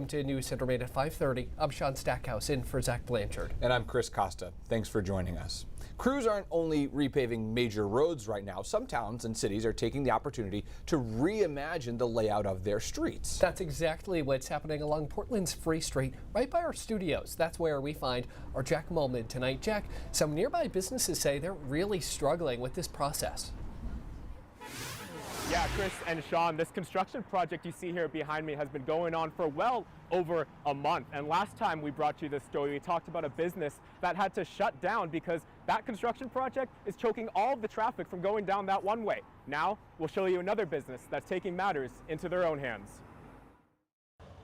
to News Center Maine at 5:30. I'm Sean Stackhouse in for Zach Blanchard. And I'm Chris Costa. Thanks for joining us. Crews aren't only repaving major roads right now. Some towns and cities are taking the opportunity to reimagine the layout of their streets. That's exactly what's happening along Portland's Free Street, right by our studios. That's where we find our Jack Molman tonight. Jack, some nearby businesses say they're really struggling with this process. Yeah, Chris and Sean, this construction project you see here behind me has been going on for well over a month. And last time we brought you this story, we talked about a business that had to shut down because that construction project is choking all of the traffic from going down that one way. Now, we'll show you another business that's taking matters into their own hands.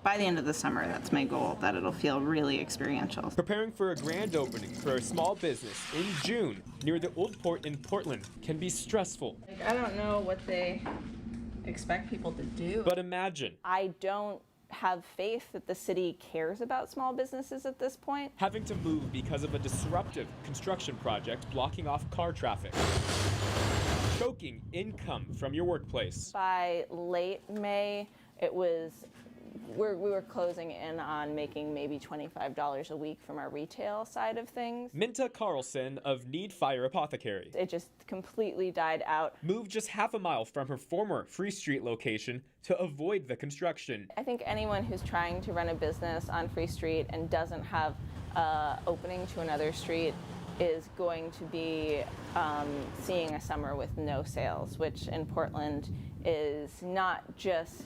By the end of the summer, that's my goal, that it'll feel really experiential. Preparing for a grand opening for a small business in June near the Old Port in Portland can be stressful. I don't know what they expect people to do. But imagine. I don't have faith that the city cares about small businesses at this point. Having to move because of a disruptive construction project blocking off car traffic. Choking income from your workplace. By late May, we were closing in on making maybe $25 a week from our retail side of things. Minta Carlson of Needfire Apothecary. It just completely died out. Moved just half a mile from her former Free Street location to avoid the construction. I think anyone who's trying to run a business on Free Street and doesn't have opening to another street is going to be seeing a summer with no sales, which in Portland is not just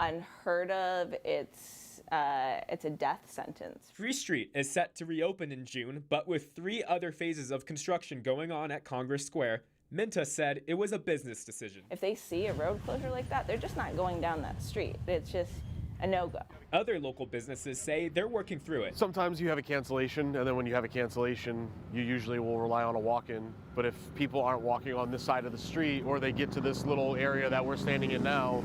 unheard of, it's a death sentence. Free Street is set to reopen in June, but with 3 other phases of construction going on at Congress Square, Minta said it was a business decision. If they see a road closure like that, they're just not going down that street. It's just a no-go. Other local businesses say they're working through it. Sometimes you have a cancellation, and then when you have a cancellation, you usually will rely on a walk-in. But if people aren't walking on this side of the street, or they get to this little area that we're standing in now,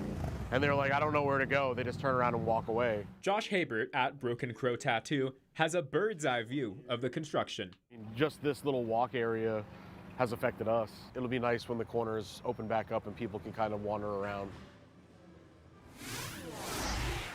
and they're like, I don't know where to go, they just turn around and walk away. Josh Habert at Broken Crow Tattoo has a bird's eye view of the construction. Just this little walk area has affected us. It'll be nice when the corners open back up and people can kind of wander around.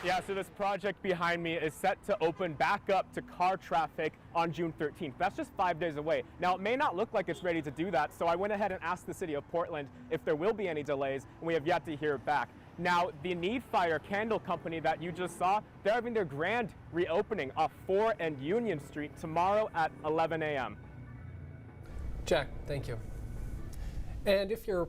Yeah, so this project behind me is set to open back up to car traffic on June 13th. That's just 5 days away. Now, it may not look like it's ready to do that, so I went ahead and asked the city of Portland if there will be any delays, and we have yet to hear back. Now, the Needfire Candle Company that you just saw, they're having their grand reopening off 4 and Union Street tomorrow at 11 a.m. Jack, thank you. And if you're